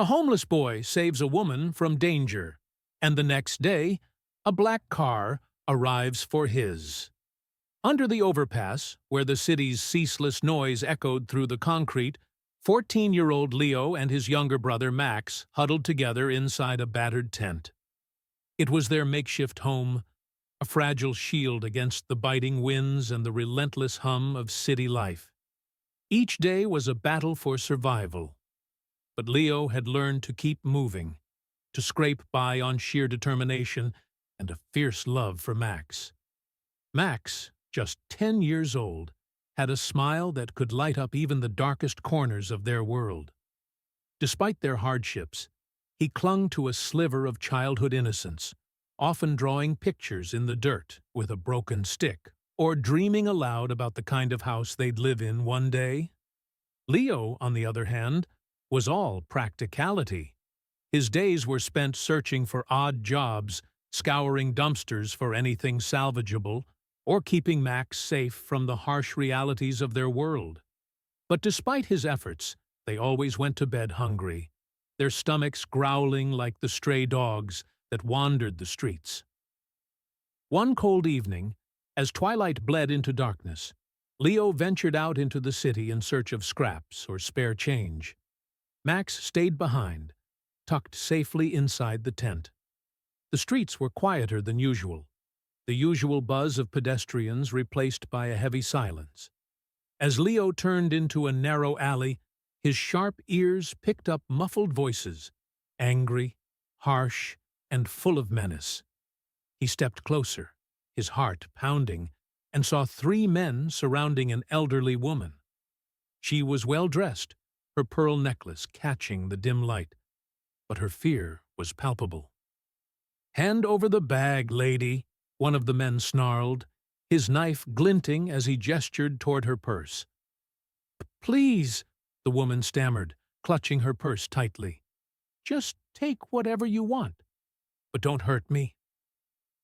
A homeless boy saves a woman from danger, and the next day, a black car arrives for his. Under the overpass, where the city's ceaseless noise echoed through the concrete, 14-year-old Leo and his younger brother Max huddled together inside a battered tent. It was their makeshift home, a fragile shield against the biting winds and the relentless hum of city life. Each day was a battle for survival. But Leo had learned to keep moving, to scrape by on sheer determination and a fierce love for Max. Max, just 10 years old, had a smile that could light up even the darkest corners of their world. Despite their hardships, he clung to a sliver of childhood innocence, often drawing pictures in the dirt with a broken stick, or dreaming aloud about the kind of house they'd live in one day. Leo, on the other hand, was all practicality. His days were spent searching for odd jobs, scouring dumpsters for anything salvageable, or keeping Max safe from the harsh realities of their world. But despite his efforts, they always went to bed hungry, their stomachs growling like the stray dogs that wandered the streets. One cold evening, as twilight bled into darkness, Leo ventured out into the city in search of scraps or spare change. Max stayed behind, tucked safely inside the tent. The streets were quieter than usual, the usual buzz of pedestrians replaced by a heavy silence. As Leo turned into a narrow alley, his sharp ears picked up muffled voices, angry, harsh, and full of menace. He stepped closer, his heart pounding, and saw 3 men surrounding an elderly woman. She was well-dressed, her pearl necklace catching the dim light, but her fear was palpable. "Hand over the bag, lady," one of the men snarled, his knife glinting as he gestured toward her purse. "Please," the woman stammered, clutching her purse tightly. "Just take whatever you want, but don't hurt me."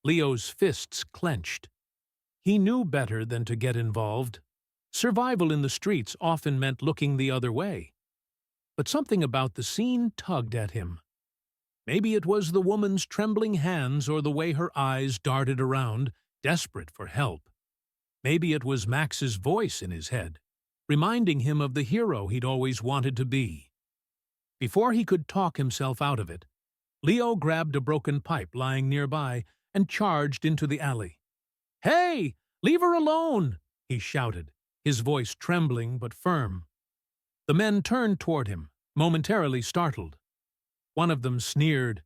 Leo's fists clenched. He knew better than to get involved. Survival in the streets often meant looking the other way. But something about the scene tugged at him. Maybe it was the woman's trembling hands or the way her eyes darted around, desperate for help. Maybe it was Max's voice in his head, reminding him of the hero he'd always wanted to be. Before he could talk himself out of it, Leo grabbed a broken pipe lying nearby and charged into the alley. "Hey, leave her alone!" he shouted, his voice trembling but firm. The men turned toward him, momentarily startled. One of them sneered,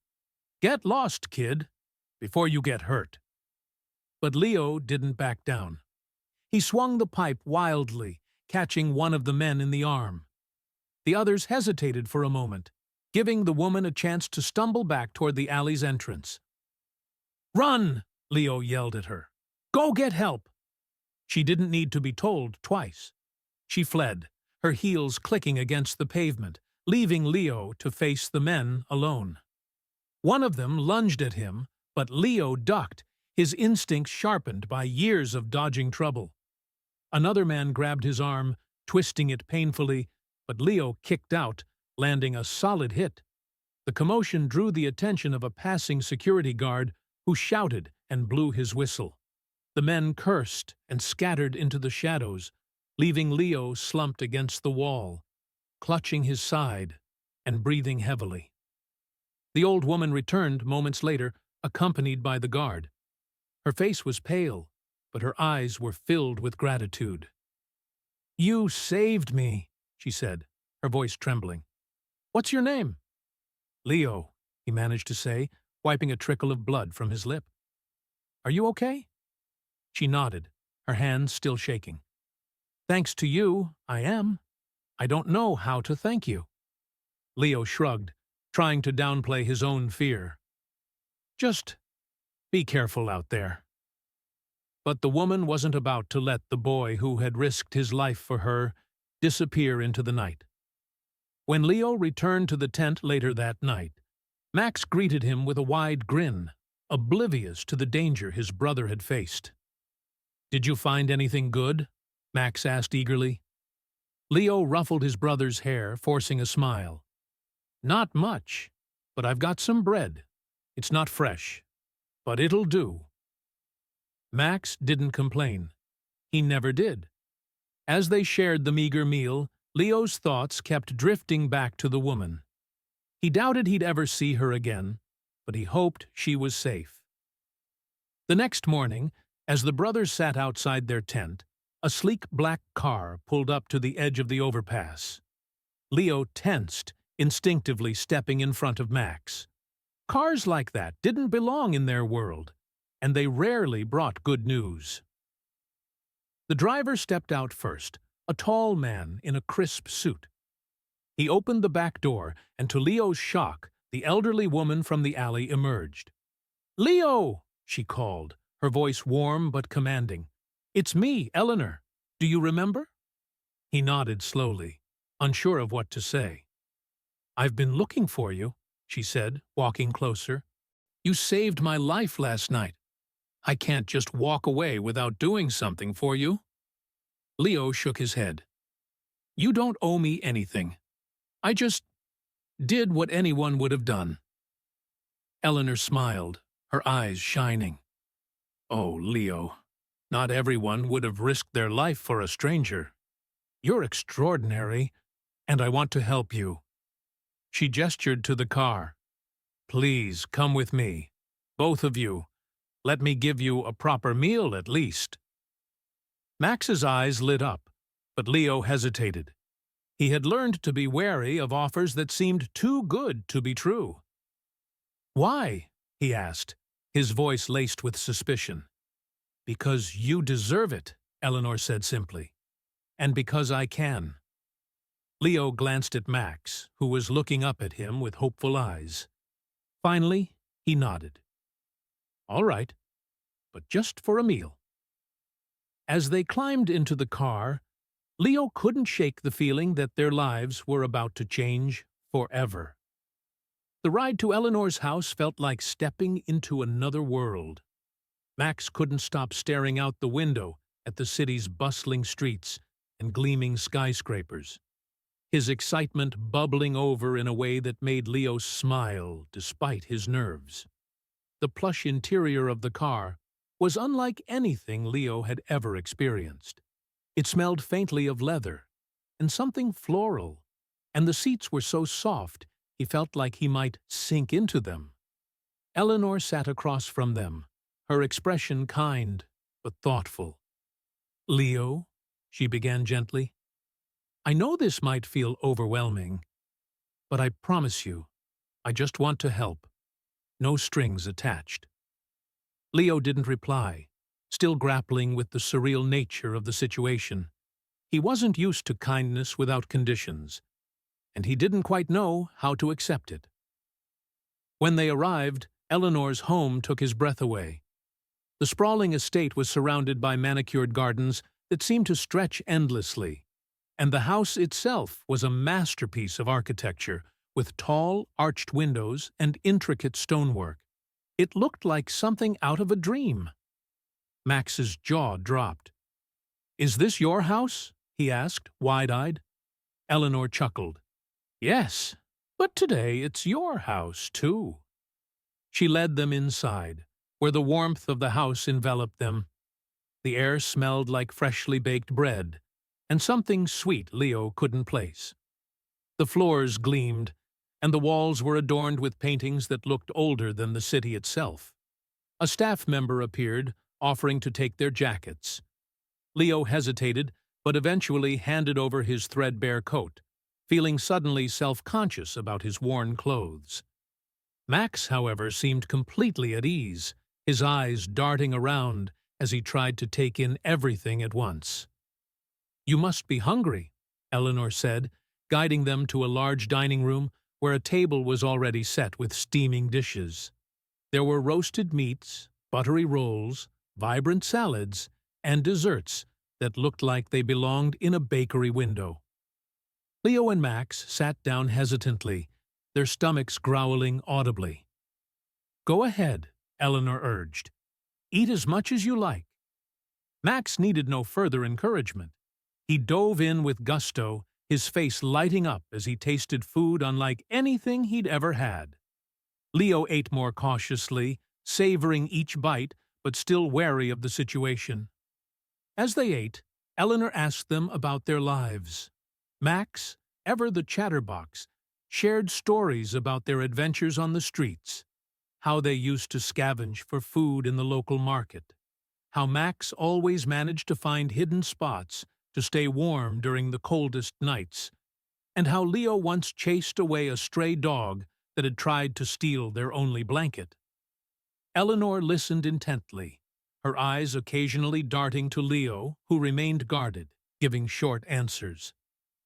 "Get lost, kid, before you get hurt." But Leo didn't back down. He swung the pipe wildly, catching one of the men in the arm. The others hesitated for a moment, giving the woman a chance to stumble back toward the alley's entrance. "Run!" Leo yelled at her. "Go get help!" She didn't need to be told twice. She fled, her heels clicking against the pavement, leaving Leo to face the men alone. One of them lunged at him, but Leo ducked, his instincts sharpened by years of dodging trouble. Another man grabbed his arm, twisting it painfully, but Leo kicked out, landing a solid hit. The commotion drew the attention of a passing security guard who shouted and blew his whistle. The men cursed and scattered into the shadows, leaving Leo slumped against the wall, clutching his side and breathing heavily. The old woman returned moments later, accompanied by the guard. Her face was pale, but her eyes were filled with gratitude. "You saved me," she said, her voice trembling. "What's your name?" "Leo," he managed to say, wiping a trickle of blood from his lip. "Are you okay?" She nodded, her hands still shaking. "Thanks to you, I am. I don't know how to thank you." Leo shrugged, trying to downplay his own fear. "Just be careful out there." But the woman wasn't about to let the boy who had risked his life for her disappear into the night. When Leo returned to the tent later that night, Max greeted him with a wide grin, oblivious to the danger his brother had faced. "Did you find anything good?" Max asked eagerly. Leo ruffled his brother's hair, forcing a smile. Not much, but I've got some bread. It's not fresh, but it'll do. Max didn't complain. He never did. As they shared the meager meal, Leo's thoughts kept drifting back to the woman. He doubted he'd ever see her again, but he hoped she was safe. The next morning, as the brothers sat outside their tent, a sleek black car pulled up to the edge of the overpass. Leo tensed, instinctively stepping in front of Max. Cars like that didn't belong in their world, and they rarely brought good news. The driver stepped out first, a tall man in a crisp suit. He opened the back door, and to Leo's shock, the elderly woman from the alley emerged. "Leo!" she called, her voice warm but commanding. "It's me, Eleanor. Do you remember?" He nodded slowly, unsure of what to say. "I've been looking for you," she said, walking closer. "You saved my life last night. I can't just walk away without doing something for you." Leo shook his head. "You don't owe me anything. I just did what anyone would have done." Eleanor smiled, her eyes shining. "Oh, Leo, not everyone would have risked their life for a stranger. You're extraordinary, and I want to help you." She gestured to the car. "Please come with me, both of you. Let me give you a proper meal at least." Max's eyes lit up, but Leo hesitated. He had learned to be wary of offers that seemed too good to be true. "Why?" he asked, his voice laced with suspicion. "Because you deserve it," Eleanor said simply. "And because I can." Leo glanced at Max, who was looking up at him with hopeful eyes. Finally, he nodded. "All right, but just for a meal." As they climbed into the car, Leo couldn't shake the feeling that their lives were about to change forever. The ride to Eleanor's house felt like stepping into another world. Max couldn't stop staring out the window at the city's bustling streets and gleaming skyscrapers, his excitement bubbling over in a way that made Leo smile despite his nerves. The plush interior of the car was unlike anything Leo had ever experienced. It smelled faintly of leather and something floral, and the seats were so soft he felt like he might sink into them. Eleanor sat across from them, her expression kind but thoughtful. "Leo," she began gently, "I know this might feel overwhelming, but I promise you, I just want to help. No strings attached." Leo didn't reply, still grappling with the surreal nature of the situation. He wasn't used to kindness without conditions, and he didn't quite know how to accept it. When they arrived, Eleanor's home took his breath away. The sprawling estate was surrounded by manicured gardens that seemed to stretch endlessly, and the house itself was a masterpiece of architecture with tall, arched windows and intricate stonework. It looked like something out of a dream. Max's jaw dropped. "Is this your house?" he asked, wide-eyed. Eleanor chuckled. "Yes, but today it's your house, too." She led them inside, where the warmth of the house enveloped them. The air smelled like freshly baked bread, and something sweet Leo couldn't place. The floors gleamed, and the walls were adorned with paintings that looked older than the city itself. A staff member appeared, offering to take their jackets. Leo hesitated, but eventually handed over his threadbare coat, feeling suddenly self-conscious about his worn clothes. Max, however, seemed completely at ease, his eyes darting around as he tried to take in everything at once. "You must be hungry," Eleanor said, guiding them to a large dining room where a table was already set with steaming dishes. There were roasted meats, buttery rolls, vibrant salads, and desserts that looked like they belonged in a bakery window. Leo and Max sat down hesitantly, their stomachs growling audibly. "Go ahead," Eleanor urged. "Eat as much as you like." Max needed no further encouragement. He dove in with gusto his face lighting up as he tasted food unlike anything he'd ever had. Leo ate more cautiously, savoring each bite, but still wary of the situation. As they ate, Eleanor asked them about their lives. Max, ever the chatterbox, shared stories about their adventures on the streets, how they used to scavenge for food in the local market, how Max always managed to find hidden spots to stay warm during the coldest nights, and how Leo once chased away a stray dog that had tried to steal their only blanket. Eleanor listened intently, her eyes occasionally darting to Leo, who remained guarded, giving short answers.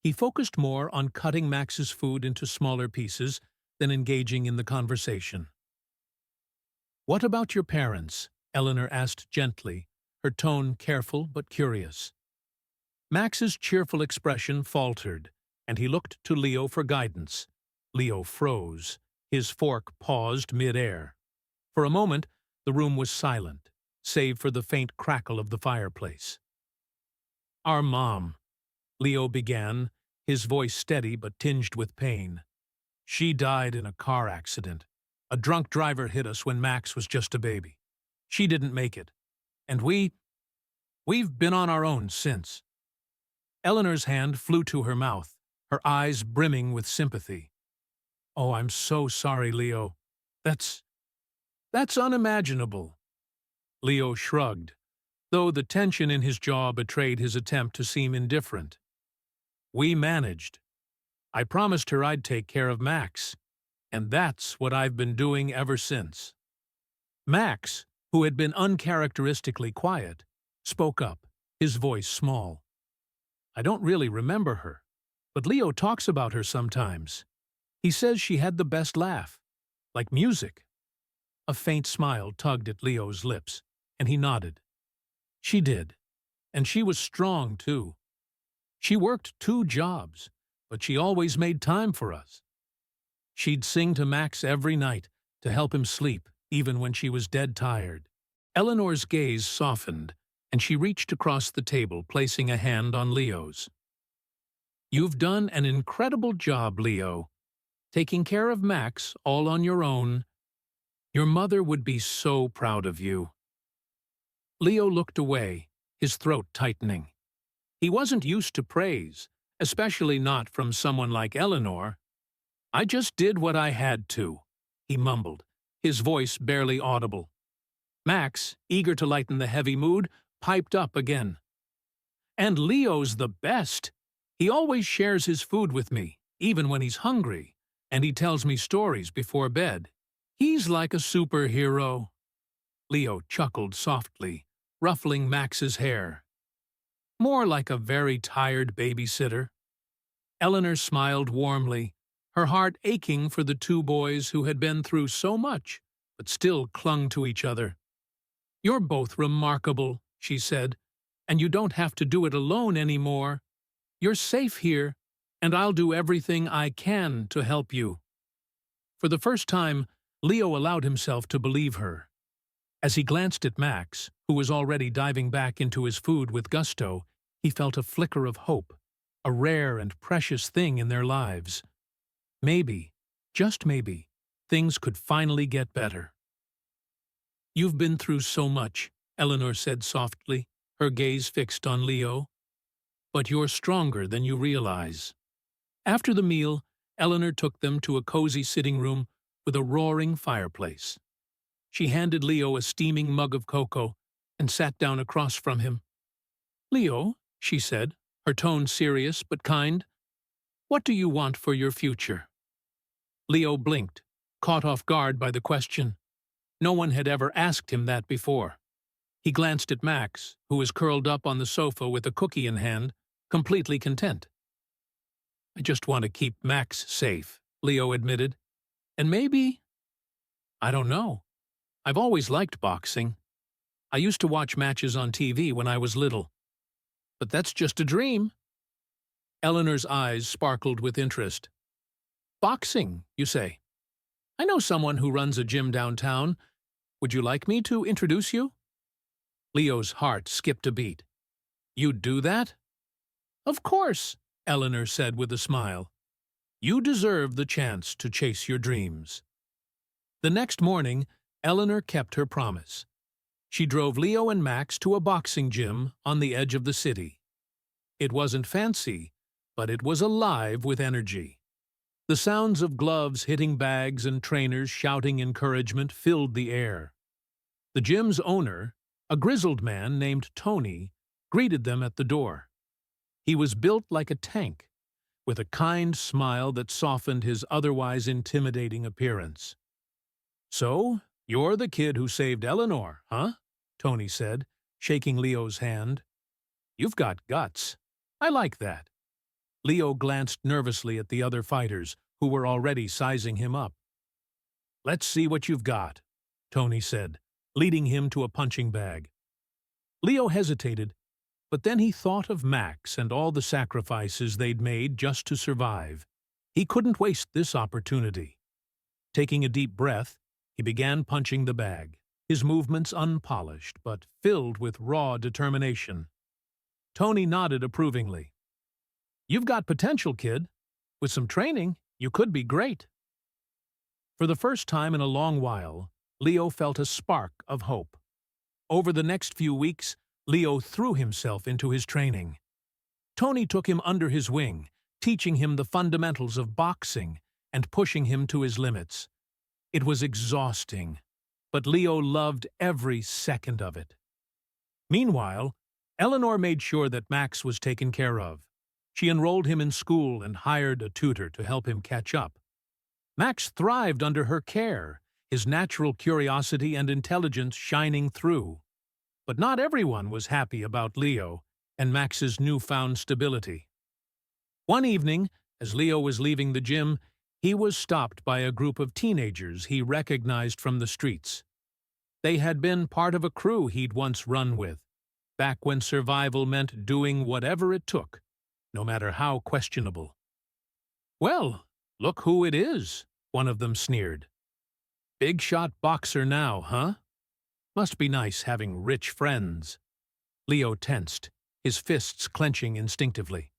He focused more on cutting Max's food into smaller pieces than engaging in the conversation. "What about your parents?" Eleanor asked gently, her tone careful but curious. Max's cheerful expression faltered, and he looked to Leo for guidance. Leo froze. His fork paused mid-air. For a moment, the room was silent, save for the faint crackle of the fireplace. "Our mom," Leo began, his voice steady but tinged with pain. "She died in a car accident. A drunk driver hit us when Max was just a baby. She didn't make it. And we've been on our own since." Eleanor's hand flew to her mouth, her eyes brimming with sympathy. "Oh, I'm so sorry, Leo. That's unimaginable." Leo shrugged, though the tension in his jaw betrayed his attempt to seem indifferent. "We managed. I promised her I'd take care of Max, and that's what I've been doing ever since." Max, who had been uncharacteristically quiet, spoke up, his voice small. "I don't really remember her, but Leo talks about her sometimes. He says she had the best laugh, like music." A faint smile tugged at Leo's lips, and he nodded. "She did, and she was strong, too. She worked 2 jobs, but she always made time for us. She'd sing to Max every night to help him sleep, even when she was dead tired." Eleanor's gaze softened, and she reached across the table, placing a hand on Leo's. "You've done an incredible job, Leo. Taking care of Max all on your own. Your mother would be so proud of you." Leo looked away, his throat tightening. He wasn't used to praise, especially not from someone like Eleanor. "I just did what I had to," he mumbled, his voice barely audible. Max, eager to lighten the heavy mood, piped up again. "And Leo's the best. He always shares his food with me, even when he's hungry, and he tells me stories before bed. He's like a superhero." Leo chuckled softly, ruffling Max's hair. "More like a very tired babysitter." Eleanor smiled warmly, her heart aching for the 2 boys who had been through so much, but still clung to each other. "You're both remarkable," she said, "and you don't have to do it alone anymore. You're safe here, and I'll do everything I can to help you." For the first time, Leo allowed himself to believe her. As he glanced at Max, who was already diving back into his food with gusto, he felt a flicker of hope, a rare and precious thing in their lives. Maybe, just maybe, things could finally get better. "You've been through so much," Eleanor said softly, her gaze fixed on Leo. "But you're stronger than you realize." After the meal, Eleanor took them to a cozy sitting room with a roaring fireplace. She handed Leo a steaming mug of cocoa and sat down across from him. "Leo," she said, her tone serious but kind, "what do you want for your future?" Leo blinked, caught off guard by the question. No one had ever asked him that before. He glanced at Max, who was curled up on the sofa with a cookie in hand, completely content. "I just want to keep Max safe," Leo admitted. "And maybe, I don't know. I've always liked boxing. I used to watch matches on TV when I was little. But that's just a dream." Eleanor's eyes sparkled with interest. "Boxing, you say? I know someone who runs a gym downtown. Would you like me to introduce you?" Leo's heart skipped a beat. "You'd do that?" "Of course. Eleanor said with a smile. You deserve the chance to chase your dreams. The next morning, Eleanor kept her promise. She drove Leo and Max to a boxing gym on the edge of the city. It wasn't fancy, but it was alive with energy. The sounds of gloves hitting bags and trainers shouting encouragement filled the air. The gym's owner, a grizzled man named Tony, greeted them at the door. He was built like a tank, with a kind smile that softened his otherwise intimidating appearance. So, you're the kid who saved Eleanor, huh? Tony said, shaking Leo's hand. You've got guts. I like that. Leo glanced nervously at the other fighters, who were already sizing him up. Let's see what you've got, Tony said, leading him to a punching bag. Leo hesitated, but then he thought of Max and all the sacrifices they'd made just to survive. He couldn't waste this opportunity. Taking a deep breath, he began punching the bag, his movements unpolished but filled with raw determination. Tony nodded approvingly. You've got potential, kid. With some training, you could be great. For the first time in a long while, Leo felt a spark of hope. Over the next few weeks, Leo threw himself into his training. Tony took him under his wing, teaching him the fundamentals of boxing and pushing him to his limits. It was exhausting, but Leo loved every second of it. Meanwhile, Eleanor made sure that Max was taken care of. She enrolled him in school and hired a tutor to help him catch up. Max thrived under her care, his natural curiosity and intelligence shining through. But not everyone was happy about Leo and Max's newfound stability. One evening, as Leo was leaving the gym, he was stopped by a group of teenagers he recognized from the streets. They had been part of a crew he'd once run with, back when survival meant doing whatever it took, no matter how questionable. Well, look who it is, one of them sneered. Big shot boxer now, huh? Must be nice having rich friends. Leo tensed, his fists clenching instinctively.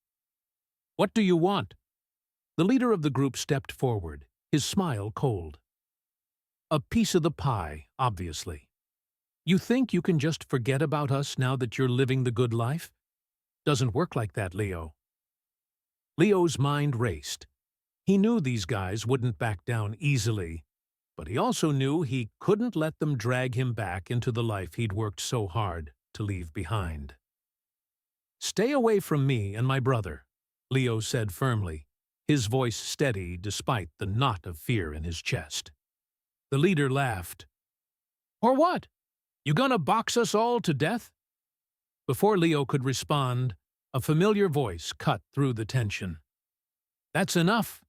What do you want? The leader of the group stepped forward, his smile cold. A piece of the pie, obviously. You think you can just forget about us now that you're living the good life? Doesn't work like that, Leo. Leo's mind raced. He knew these guys wouldn't back down easily, but he also knew he couldn't let them drag him back into the life he'd worked so hard to leave behind. Stay away from me and my brother, Leo said firmly, his voice steady despite the knot of fear in his chest. The leader laughed. Or what? You gonna box us all to death? Before Leo could respond, a familiar voice cut through the tension. That's enough.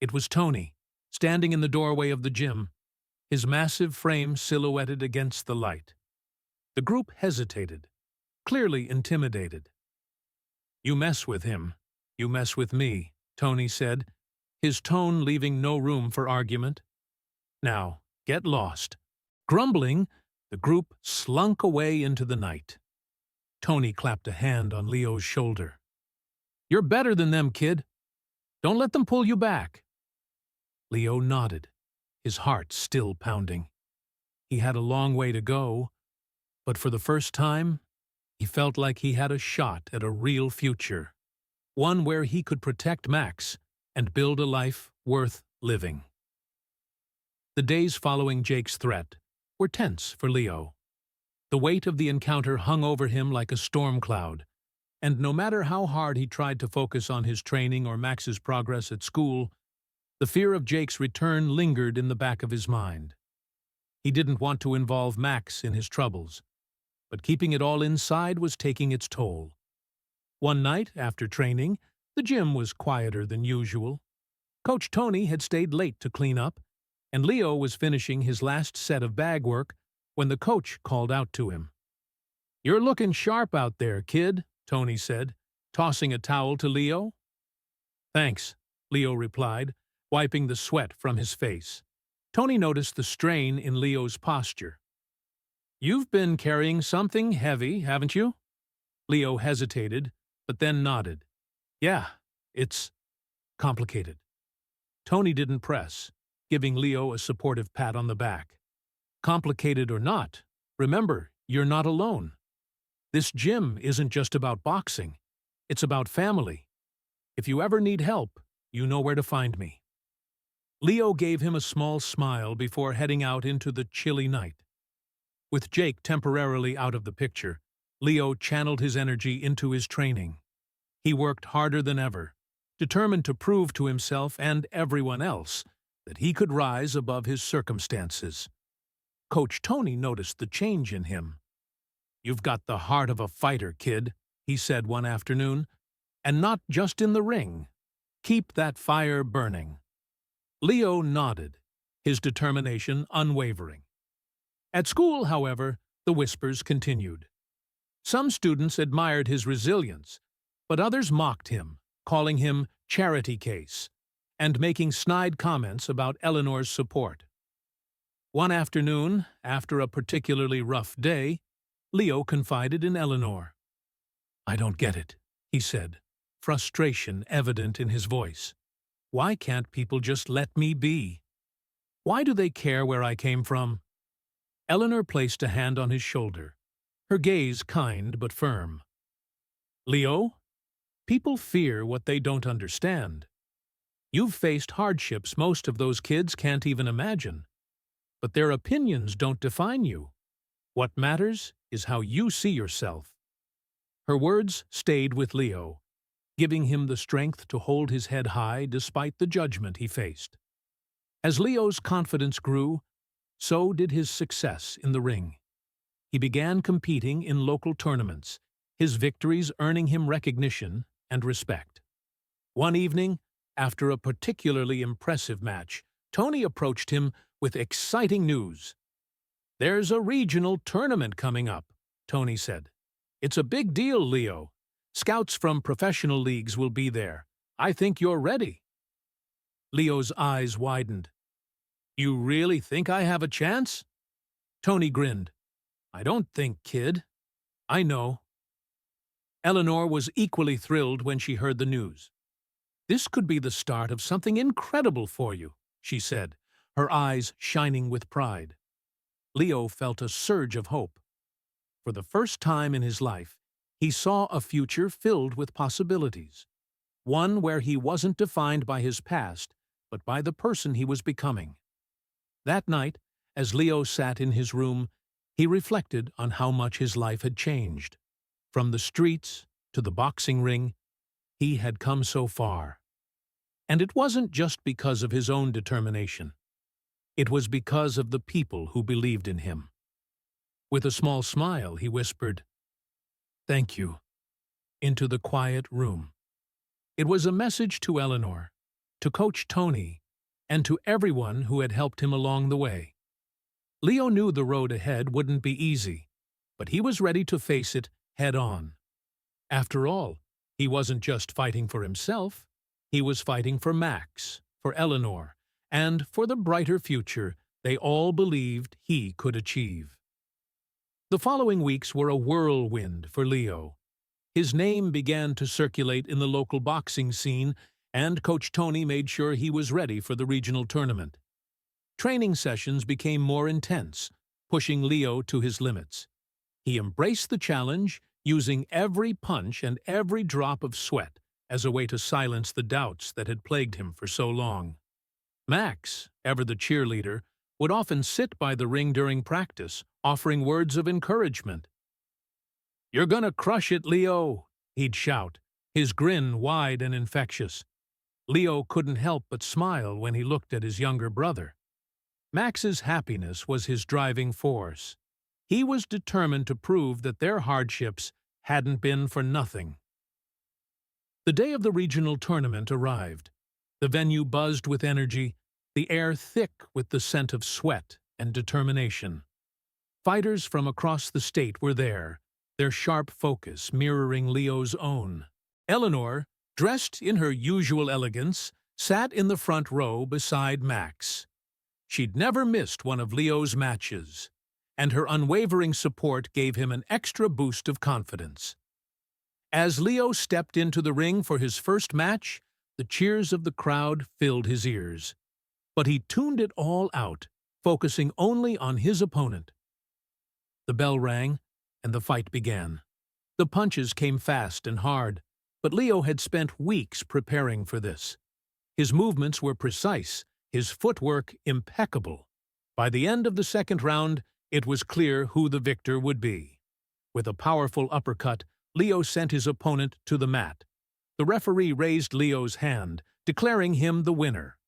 It was Tony, standing in the doorway of the gym, his massive frame silhouetted against the light. The group hesitated, clearly intimidated. You mess with him, you mess with me, Tony said, his tone leaving no room for argument. Now, get lost. Grumbling, the group slunk away into the night. Tony clapped a hand on Leo's shoulder. You're better than them, kid. Don't let them pull you back. Leo nodded, his heart still pounding. He had a long way to go, but for the first time, he felt like he had a shot at a real future, one where he could protect Max and build a life worth living. The days following Jake's threat were tense for Leo. The weight of the encounter hung over him like a storm cloud, and no matter how hard he tried to focus on his training or Max's progress at school, the fear of Jake's return lingered in the back of his mind. He didn't want to involve Max in his troubles, but keeping it all inside was taking its toll. One night, after training, the gym was quieter than usual. Coach Tony had stayed late to clean up, and Leo was finishing his last set of bag work when the coach called out to him. You're looking sharp out there, kid, Tony said, tossing a towel to Leo. Thanks, Leo replied, wiping the sweat from his face. Tony noticed the strain in Leo's posture. You've been carrying something heavy, haven't you? Leo hesitated, but then nodded. Yeah, it's complicated. Tony didn't press, giving Leo a supportive pat on the back. Complicated or not, remember, you're not alone. This gym isn't just about boxing. It's about family. If you ever need help, you know where to find me. Leo gave him a small smile before heading out into the chilly night. With Jake temporarily out of the picture, Leo channeled his energy into his training. He worked harder than ever, determined to prove to himself and everyone else that he could rise above his circumstances. Coach Tony noticed the change in him. "You've got the heart of a fighter, kid," he said one afternoon, "and not just in the ring. Keep that fire burning." Leo nodded, his determination unwavering. At school, however, the whispers continued. Some students admired his resilience, but others mocked him, calling him charity case, and making snide comments about Eleanor's support. One afternoon, after a particularly rough day, Leo confided in Eleanor. "I don't get it," he said, frustration evident in his voice. "Why can't people just let me be? Why do they care where I came from?" Eleanor placed a hand on his shoulder, her gaze kind but firm. "Leo, people fear what they don't understand. You've faced hardships most of those kids can't even imagine. But their opinions don't define you. What matters is how you see yourself." Her words stayed with Leo, giving him the strength to hold his head high despite the judgment he faced. As Leo's confidence grew, so did his success in the ring. He began competing in local tournaments, his victories earning him recognition and respect. One evening, after a particularly impressive match, Tony approached him with exciting news. "There's a regional tournament coming up," Tony said. "It's a big deal, Leo. Scouts from professional leagues will be there. I think you're ready." Leo's eyes widened. "You really think I have a chance?" Tony grinned. "I don't think, kid. I know." Eleanor was equally thrilled when she heard the news. "This could be the start of something incredible for you," she said, her eyes shining with pride. Leo felt a surge of hope. For the first time in his life, he saw a future filled with possibilities, one where he wasn't defined by his past, but by the person he was becoming. That night, as Leo sat in his room, he reflected on how much his life had changed. From the streets to the boxing ring, he had come so far. And it wasn't just because of his own determination. It was because of the people who believed in him. With a small smile, he whispered, "Thank you," into the quiet room. It was a message to Eleanor, to Coach Tony, and to everyone who had helped him along the way. Leo knew the road ahead wouldn't be easy, but he was ready to face it head on. After all, he wasn't just fighting for himself, he was fighting for Max, for Eleanor, and for the brighter future they all believed he could achieve. The following weeks were a whirlwind for Leo. His name began to circulate in the local boxing scene, and Coach Tony made sure he was ready for the regional tournament. Training sessions became more intense, pushing Leo to his limits. He embraced the challenge, using every punch and every drop of sweat as a way to silence the doubts that had plagued him for so long. Max, ever the cheerleader, would often sit by the ring during practice, offering words of encouragement. "You're gonna crush it, Leo," he'd shout, his grin wide and infectious. Leo couldn't help but smile when he looked at his younger brother. Max's happiness was his driving force. He was determined to prove that their hardships hadn't been for nothing. The day of the regional tournament arrived. The venue buzzed with energy, the air thick with the scent of sweat and determination. Fighters from across the state were there, their sharp focus mirroring Leo's own. Eleanor, dressed in her usual elegance, sat in the front row beside Max. She'd never missed one of Leo's matches, and her unwavering support gave him an extra boost of confidence. As Leo stepped into the ring for his first match, the cheers of the crowd filled his ears. But he tuned it all out, focusing only on his opponent. The bell rang, and the fight began. The punches came fast and hard, but Leo had spent weeks preparing for this. His movements were precise, his footwork impeccable. By the end of the second round, it was clear who the victor would be. With a powerful uppercut, Leo sent his opponent to the mat. The referee raised Leo's hand, declaring him the winner.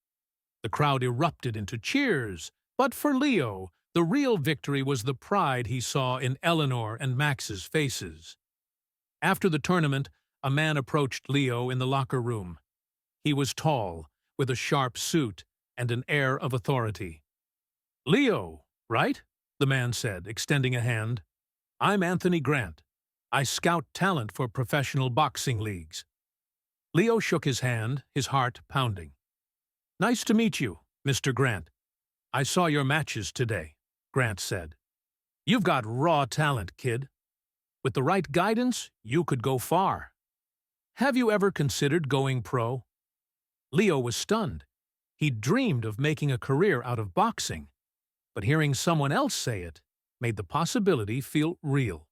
The crowd erupted into cheers, but for Leo, the real victory was the pride he saw in Eleanor and Max's faces. After the tournament, a man approached Leo in the locker room. He was tall, with a sharp suit and an air of authority. "Leo, right?" the man said, extending a hand. "I'm Anthony Grant. I scout talent for professional boxing leagues." Leo shook his hand, his heart pounding. "Nice to meet you, Mr. Grant. I saw your matches today," Grant said. "You've got raw talent, kid. With the right guidance, you could go far. Have you ever considered going pro?" Leo was stunned. He'd dreamed of making a career out of boxing, but hearing someone else say it made the possibility feel real.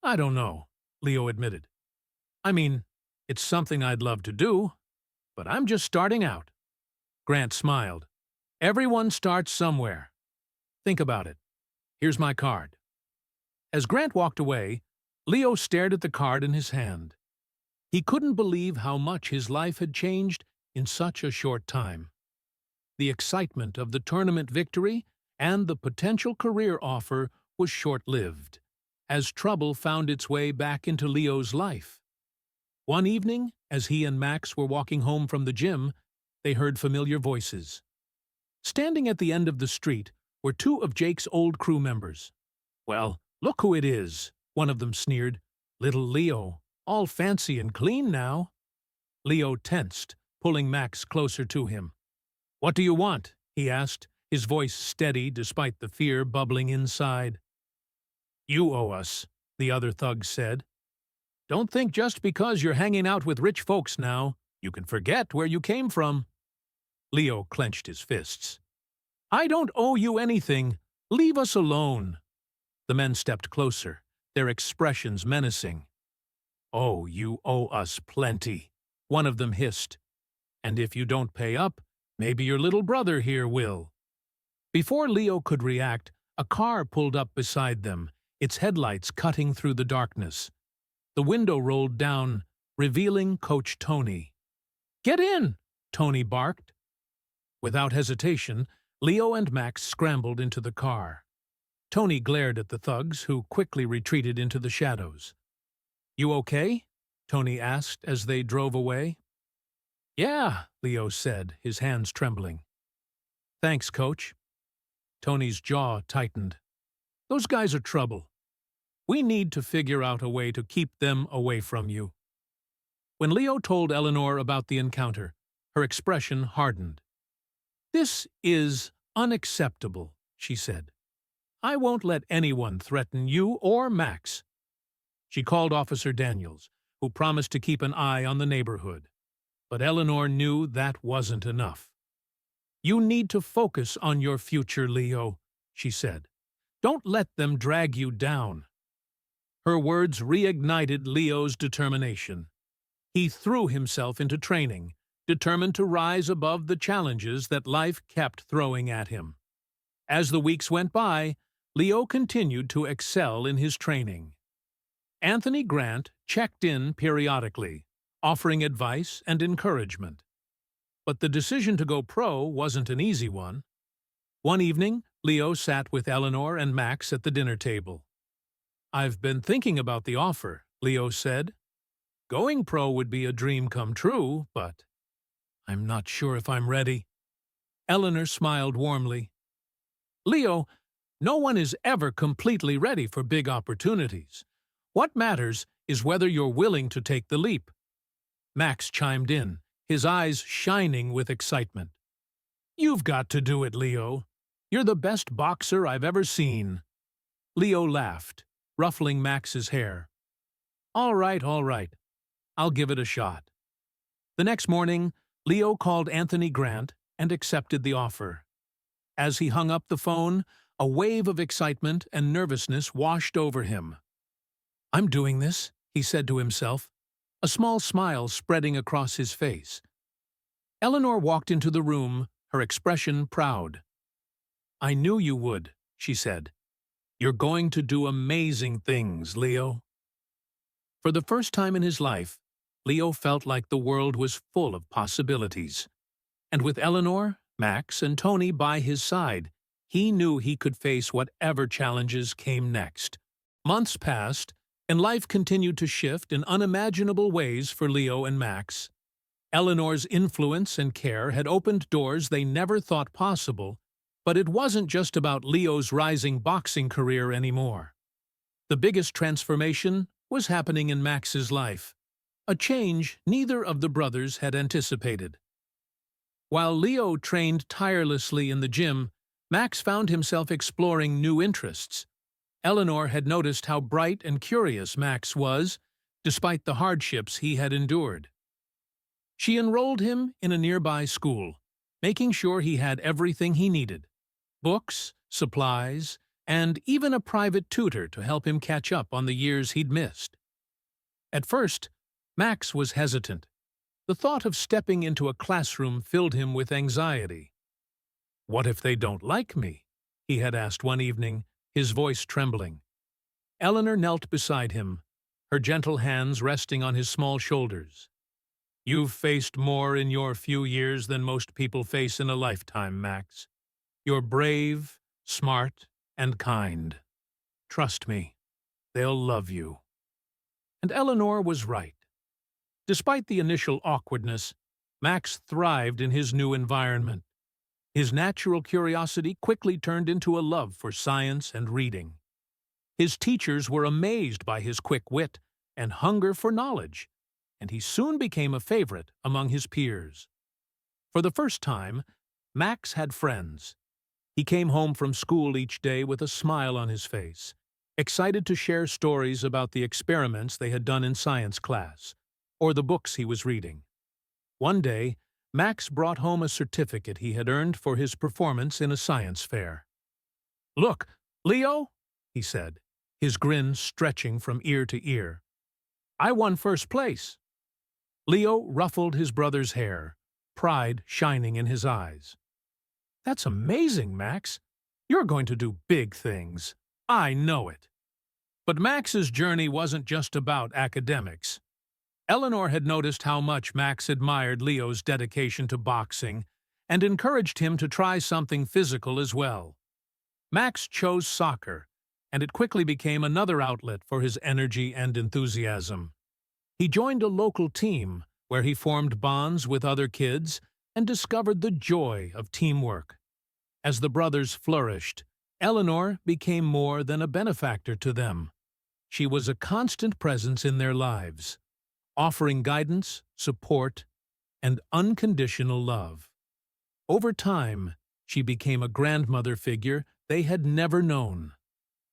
I don't know," Leo admitted. "I mean, it's something I'd love to do, but I'm just starting out." Grant smiled. "Everyone starts somewhere. Think about it. Here's my card." As Grant walked away, Leo stared at the card in his hand. He couldn't believe how much his life had changed in such a short time. The excitement of the tournament victory and the potential career offer was short-lived, as trouble found its way back into Leo's life. One evening, as he and Max were walking home from the gym, they heard familiar voices. Standing at the end of the street were two of Jake's old crew members. "Well, look who it is," one of them sneered. "Little Leo, all fancy and clean now." Leo tensed, pulling Max closer to him. "What do you want?" he asked, his voice steady despite the fear bubbling inside. "You owe us," the other thug said. "Don't think just because you're hanging out with rich folks now, you can forget where you came from." Leo clenched his fists. "I don't owe you anything. Leave us alone." The men stepped closer, their expressions menacing. "Oh, you owe us plenty," one of them hissed. "And if you don't pay up, maybe your little brother here will." Before Leo could react, a car pulled up beside them, its headlights cutting through the darkness. The window rolled down, revealing Coach Tony. "Get in!" Tony barked. Without hesitation, Leo and Max scrambled into the car. Tony glared at the thugs, who quickly retreated into the shadows. "You okay?" Tony asked as they drove away. "Yeah," Leo said, his hands trembling. "Thanks, Coach." Tony's jaw tightened. "Those guys are trouble. We need to figure out a way to keep them away from you." When Leo told Eleanor about the encounter, her expression hardened. "This is unacceptable," she said. "I won't let anyone threaten you or Max." She called Officer Daniels, who promised to keep an eye on the neighborhood. But Eleanor knew that wasn't enough. "You need to focus on your future, Leo," she said. "Don't let them drag you down." Her words reignited Leo's determination. He threw himself into training, determined to rise above the challenges that life kept throwing at him. As the weeks went by, Leo continued to excel in his training. Anthony Grant checked in periodically, offering advice and encouragement. But the decision to go pro wasn't an easy one. One evening, Leo sat with Eleanor and Max at the dinner table. "I've been thinking about the offer," Leo said. "Going pro would be a dream come true, but I'm not sure if I'm ready." Eleanor smiled warmly. "Leo, no one is ever completely ready for big opportunities. What matters is whether you're willing to take the leap." Max chimed in, his eyes shining with excitement. "You've got to do it, Leo. You're the best boxer I've ever seen." Leo laughed, ruffling Max's hair. All right. I'll give it a shot." The next morning, Leo called Anthony Grant and accepted the offer. As he hung up the phone, a wave of excitement and nervousness washed over him. "I'm doing this," he said to himself, a small smile spreading across his face. Eleanor walked into the room, her expression proud. "I knew you would," she said. "You're going to do amazing things, Leo." For the first time in his life, Leo felt like the world was full of possibilities. And with Eleanor, Max, and Tony by his side, he knew he could face whatever challenges came next. Months passed, and life continued to shift in unimaginable ways for Leo and Max. Eleanor's influence and care had opened doors they never thought possible, but it wasn't just about Leo's rising boxing career anymore. The biggest transformation was happening in Max's life, a change neither of the brothers had anticipated. While Leo trained tirelessly in the gym, Max found himself exploring new interests. Eleanor had noticed how bright and curious Max was, despite the hardships he had endured. She enrolled him in a nearby school, making sure he had everything he needed: books, supplies, and even a private tutor to help him catch up on the years he'd missed. At first, Max was hesitant. The thought of stepping into a classroom filled him with anxiety. "What if they don't like me?" he had asked one evening, his voice trembling. Eleanor knelt beside him, her gentle hands resting on his small shoulders. "You've faced more in your few years than most people face in a lifetime, Max. You're brave, smart, and kind. Trust me, they'll love you." And Eleanor was right. Despite the initial awkwardness, Max thrived in his new environment. His natural curiosity quickly turned into a love for science and reading. His teachers were amazed by his quick wit and hunger for knowledge, and he soon became a favorite among his peers. For the first time, Max had friends. He came home from school each day with a smile on his face, excited to share stories about the experiments they had done in science class, or the books he was reading. One day, Max brought home a certificate he had earned for his performance in a science fair. "Look, Leo," he said, his grin stretching from ear to ear. "I won first place." Leo ruffled his brother's hair, pride shining in his eyes. "That's amazing, Max. You're going to do big things. I know it." But Max's journey wasn't just about academics. Eleanor had noticed how much Max admired Leo's dedication to boxing and encouraged him to try something physical as well. Max chose soccer, and it quickly became another outlet for his energy and enthusiasm. He joined a local team where he formed bonds with other kids and discovered the joy of teamwork. As the brothers flourished, Eleanor became more than a benefactor to them. She was a constant presence in their lives, offering guidance, support, and unconditional love. Over time, she became a grandmother figure they had never known.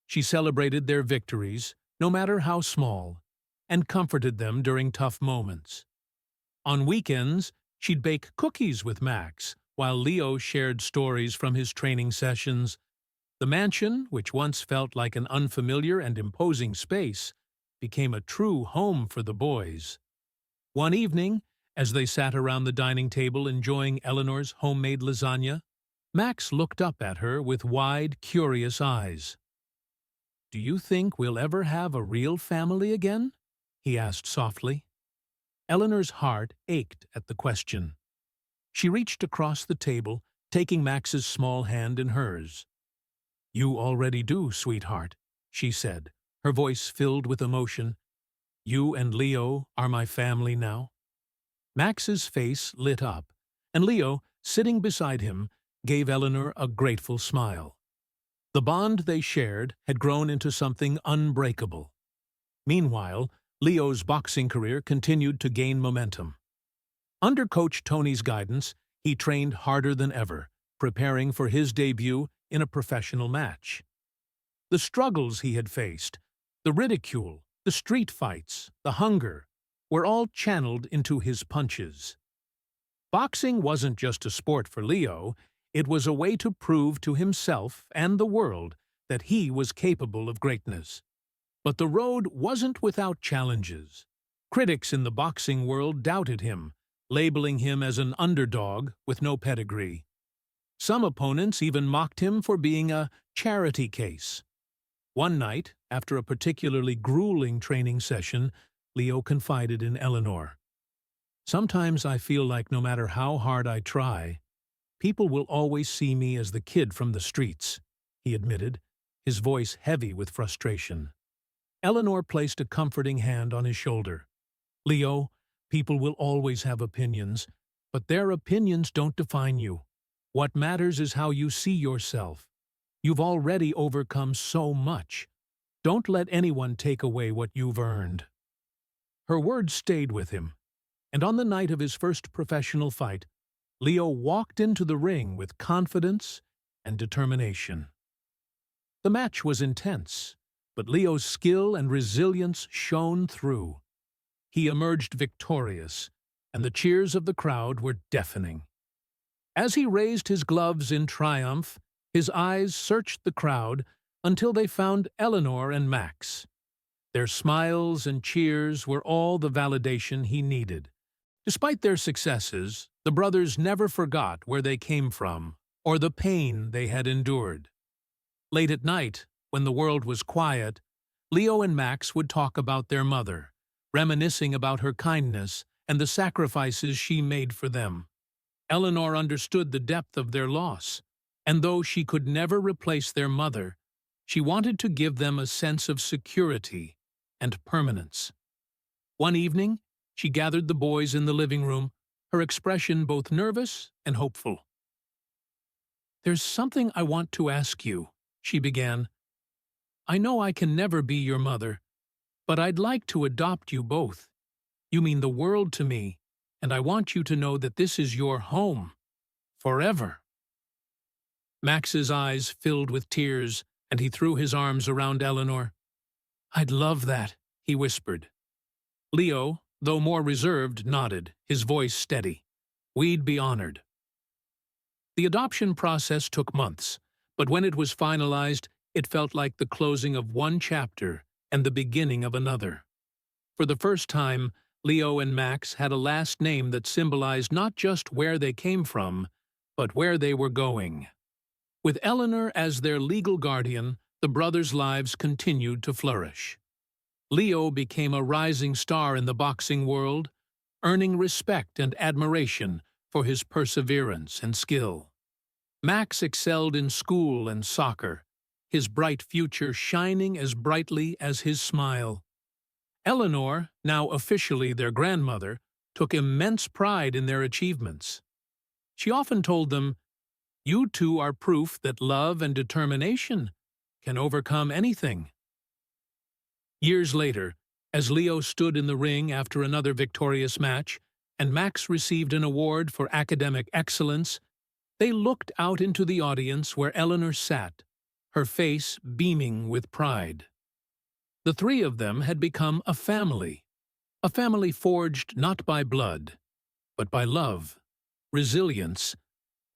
She celebrated their victories, no matter how small, and comforted them during tough moments. On weekends, she'd bake cookies with Max, while Leo shared stories from his training sessions. The mansion, which once felt like an unfamiliar and imposing space, became a true home for the boys. One evening, as they sat around the dining table enjoying Eleanor's homemade lasagna, Max looked up at her with wide, curious eyes. "Do you think we'll ever have a real family again?" he asked softly. Eleanor's heart ached at the question. She reached across the table, taking Max's small hand in hers. "You already do, sweetheart," she said, her voice filled with emotion. "You and Leo are my family now." Max's face lit up, and Leo, sitting beside him, gave Eleanor a grateful smile. The bond they shared had grown into something unbreakable. Meanwhile, Leo's boxing career continued to gain momentum. Under Coach Tony's guidance, he trained harder than ever, preparing for his debut in a professional match. The struggles he had faced, the ridicule, The street fights, the hunger, were all channeled into his punches. Boxing wasn't just a sport for Leo, it was a way to prove to himself and the world that he was capable of greatness. But the road wasn't without challenges. Critics in the boxing world doubted him, labeling him as an underdog with no pedigree. Some opponents even mocked him for being a charity case. One night, after a particularly grueling training session, Leo confided in Eleanor. "Sometimes I feel like no matter how hard I try, people will always see me as the kid from the streets," he admitted, his voice heavy with frustration. Eleanor placed a comforting hand on his shoulder. "Leo, people will always have opinions, but their opinions don't define you. What matters is how you see yourself. You've already overcome so much. Don't let anyone take away what you've earned." Her words stayed with him, and on the night of his first professional fight, Leo walked into the ring with confidence and determination. The match was intense, but Leo's skill and resilience shone through. He emerged victorious, and the cheers of the crowd were deafening. As he raised his gloves in triumph, his eyes searched the crowd until they found Eleanor and Max. Their smiles and cheers were all the validation he needed. Despite their successes, the brothers never forgot where they came from or the pain they had endured. Late at night, when the world was quiet, Leo and Max would talk about their mother, reminiscing about her kindness and the sacrifices she made for them. Eleanor understood the depth of their loss, and though she could never replace their mother, she wanted to give them a sense of security and permanence. One evening, she gathered the boys in the living room, her expression both nervous and hopeful. "There's something I want to ask you," she began. "I know I can never be your mother, but I'd like to adopt you both. You mean the world to me, and I want you to know that this is your home. Forever." Max's eyes filled with tears, and he threw his arms around Eleanor. "I'd love that," he whispered. Leo, though more reserved, nodded, his voice steady. "We'd be honored." The adoption process took months, but when it was finalized, it felt like the closing of one chapter and the beginning of another. For the first time, Leo and Max had a last name that symbolized not just where they came from, but where they were going. With Eleanor as their legal guardian, the brothers' lives continued to flourish. Leo became a rising star in the boxing world, earning respect and admiration for his perseverance and skill. Max excelled in school and soccer, his bright future shining as brightly as his smile. Eleanor, now officially their grandmother, took immense pride in their achievements. She often told them, "You two are proof that love and determination can overcome anything." Years later, as Leo stood in the ring after another victorious match, and Max received an award for academic excellence, they looked out into the audience where Eleanor sat, her face beaming with pride. The three of them had become a family forged not by blood, but by love, resilience,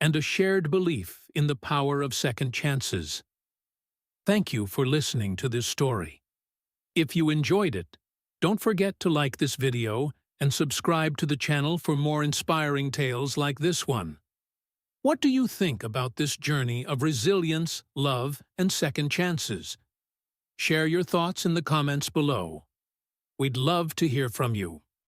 and a shared belief in the power of second chances. Thank you for listening to this story. If you enjoyed it, don't forget to like this video and subscribe to the channel for more inspiring tales like this one. What do you think about this journey of resilience, love, and second chances? Share your thoughts in the comments below. We'd love to hear from you.